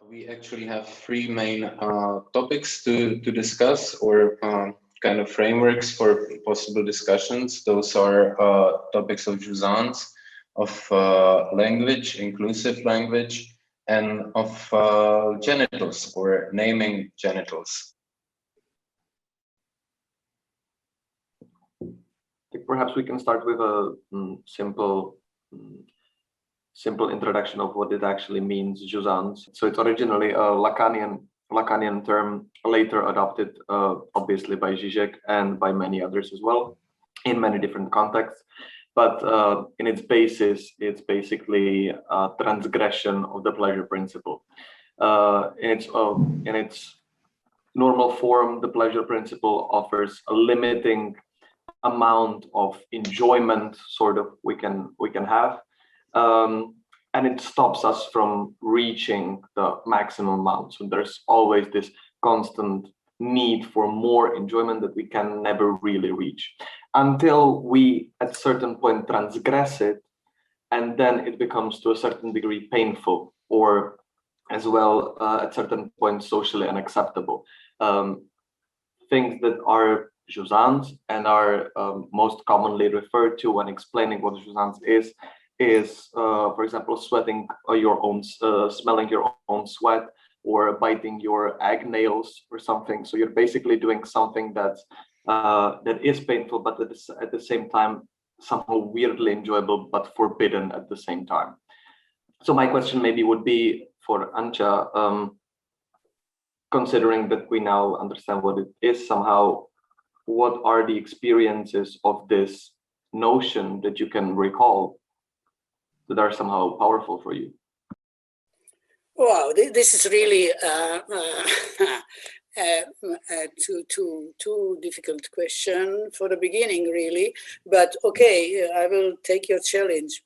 We actually have three main topics to discuss, or kind of frameworks for possible discussions. Those are topics of jouissance, of language, inclusive language, and of genitals, or naming genitals. Perhaps we can start with a simple introduction of what it actually means, jouissance. So it's originally a Lacanian term, later adopted obviously by Žižek and by many others as well, in many different contexts. But in its basis, it's basically a transgression of the pleasure principle. In its normal form, the pleasure principle offers a limiting amount of enjoyment, sort of, we can have, and it stops us from reaching the maximum amount. So there's always this constant need for more enjoyment that we can never really reach, until we at a certain point transgress it, and then it becomes to a certain degree painful, or as well at certain points socially unacceptable. Things that are jouissance and are most commonly referred to when explaining what jouissance is for example, sweating your own, smelling your own sweat, or biting your egg nails or something. So you're basically doing something that is painful, but at the same time somehow weirdly enjoyable, but forbidden at the same time. So my question maybe would be for Anca, considering that we now understand what it is somehow, what are the experiences of this notion that you can recall that are somehow powerful for you? Wow, this is really too difficult question for the beginning, really. But okay, I will take your challenge.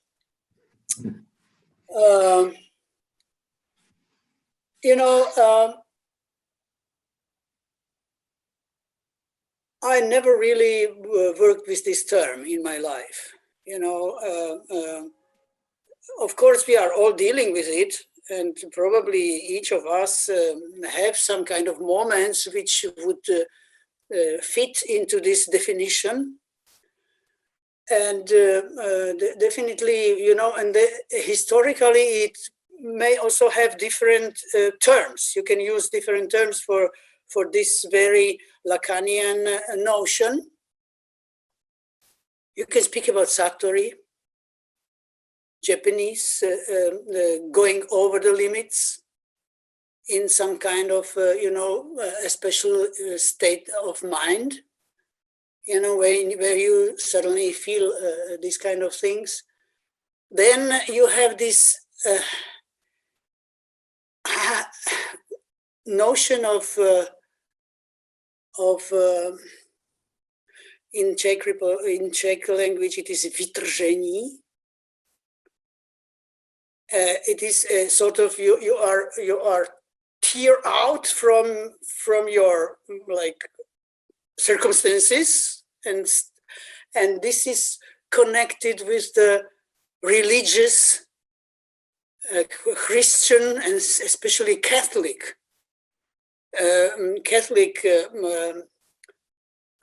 I never really worked with this term in my life. Of course, we are all dealing with it, and probably each of us have some kind of moments which would fit into this definition. And definitely, and historically, it may also have different terms. You can use different terms for this very Lacanian notion. You can speak about satori, Japanese, going over the limits in some kind of, a special state of mind, where you suddenly feel these kind of things. Then you have this notion of in Czech language it is vytržení. It is sort of you are tear out from your circumstances, and this is connected with the religious Christian and especially Catholic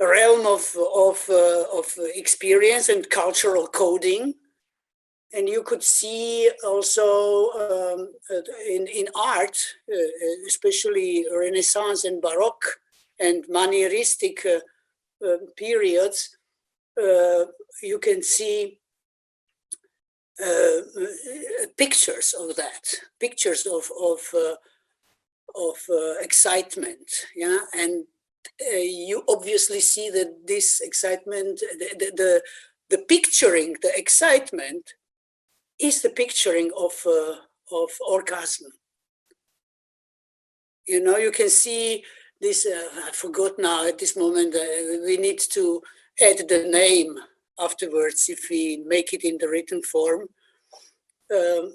realm of experience and cultural coding. And you could see also in art, especially Renaissance and Baroque and Manieristic periods, you can see pictures of that, pictures of excitement, yeah, and you obviously see that this excitement, the picturing, the excitement, is the picturing of orgasm. You can see this. I forgot now at this moment. We need to add the name afterwards if we make it in the written form,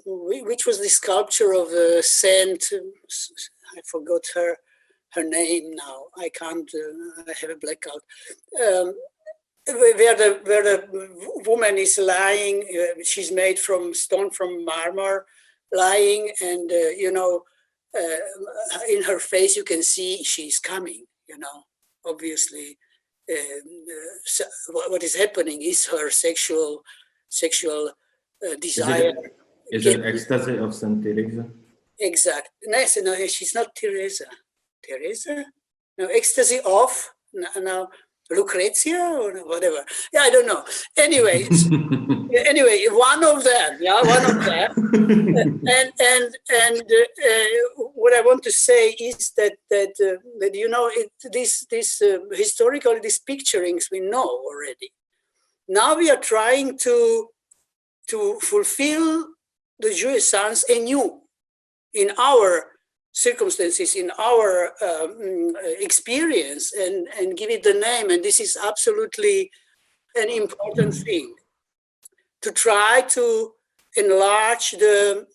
which was the sculpture of Saint. I forgot her name now. I can't. I have a blackout. Where the woman is lying, she's made from stone, from marmor, lying, and in her face you can see she's coming, obviously. So what is happening is her sexual desire. Is it ecstasy of Saint Teresa? Exact. No, she's not Teresa. Teresa? No, ecstasy of no, Lucrezia or whatever. Yeah, I don't know. Anyway, anyway, one of them. Yeah, one of them. and what I want to say is that this historically, these picturings we know already. Now we are trying to fulfill the jouissance anew in our circumstances, in our experience, and give it the name. And this is absolutely an important thing, to try to enlarge the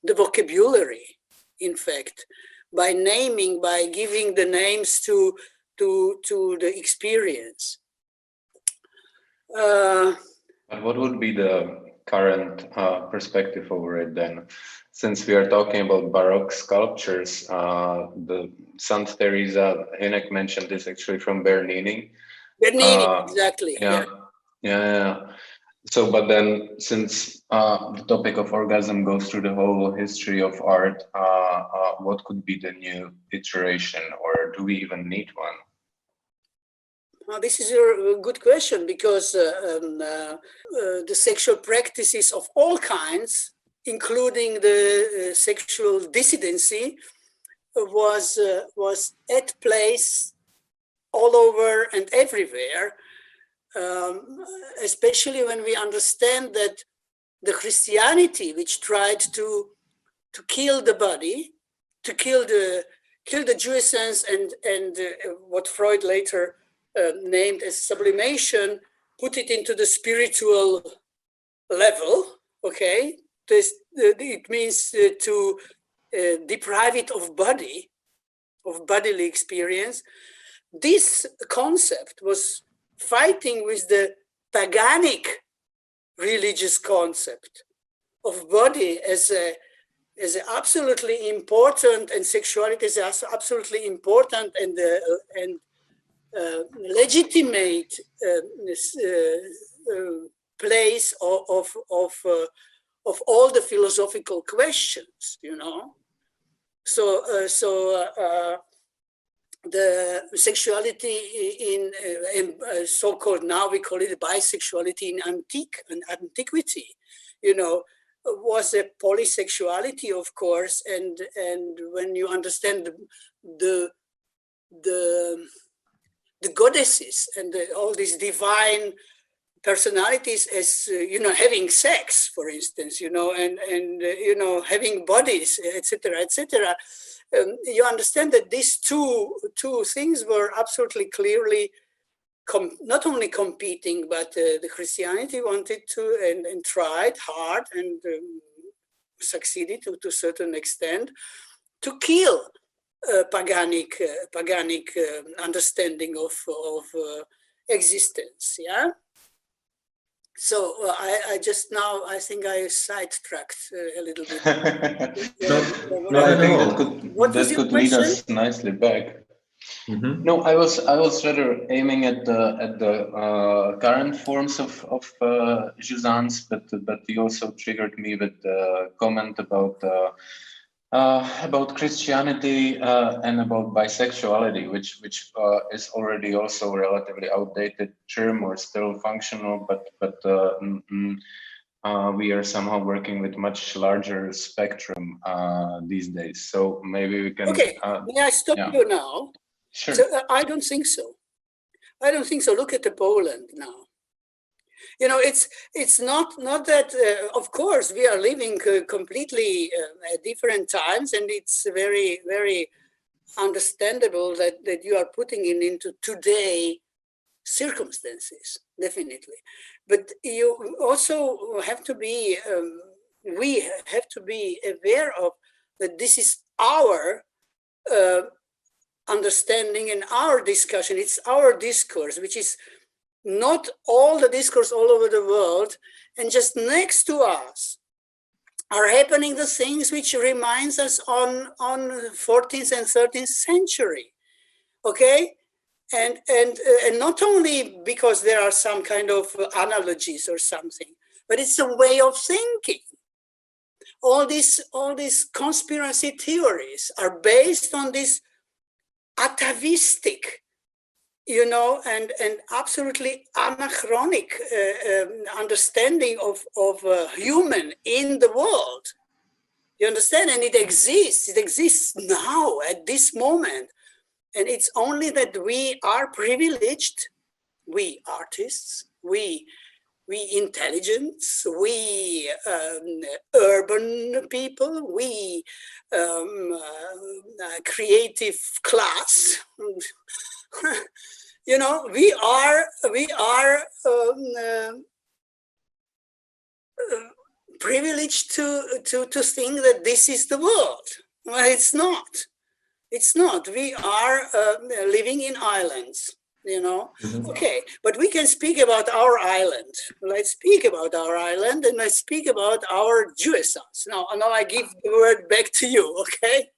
vocabulary, in fact, by naming, by giving the names to the experience. And what would be the current perspective over it then? Since we are talking about Baroque sculptures, the Saint Teresa, Hinek mentioned this actually from Bernini. Bernini, exactly. Yeah. So, but then since the topic of orgasm goes through the whole history of art, what could be the new iteration, or do we even need one? Well, this is a good question, because the sexual practices of all kinds, including the sexual dissidency, was at place all over and everywhere, especially when we understand that the Christianity, which tried to kill the body, to kill the jouissance, and what Freud later named as sublimation, put it into the spiritual level. Okay, it means to deprive it of bodily experience. This concept was fighting with the paganic religious concept of body as absolutely important, and sexuality is absolutely important and legitimate place of all the philosophical questions, So the sexuality in so-called, now we call it bisexuality in antiquity, was a polysexuality, of course, and when you understand the goddesses and all these divine personalities as having sex, for instance, and having bodies, etc., etc. You understand that these two things were absolutely clearly not only competing, but the Christianity wanted to and tried hard and succeeded to a certain extent to kill paganic understanding of existence. Yeah. So I just now, I think I sidetracked a little bit. No, I think that could lead us nicely back. Mm-hmm. No, I was rather aiming at the current forms of jouissance, but you also triggered me with the comment about Christianity and about bisexuality, which is already also a relatively outdated term, or still functional, but we are somehow working with much larger spectrum these days. So maybe we can. Okay, may I stop you now? Sure. So, I don't think so. I don't think so. Look at Poland now. It's not that, of course, we are living completely at different times, and it's very, very understandable that you are putting it into today circumstances, definitely. But you also have to be, we have to be aware of that this is our understanding and our discussion. It's our discourse, which is not all the discourse all over the world. And just next to us, are happening the things which reminds us on 14th and 13th century, okay? And not only because there are some kind of analogies or something, but it's a way of thinking. All these conspiracy theories are based on this atavistic, you know, and absolutely anachronic understanding of human in the world. You understand? And it exists now at this moment. And it's only that we are privileged, we artists, we intelligence, we urban people, we creative class. You know, we are privileged to think that this is the world. Well, it's not. It's not. We are living in islands, you know. Mm-hmm. Okay, but we can speak about our island. Let's speak about our island, and let's speak about our Jewessans. Now I give the word back to you, okay?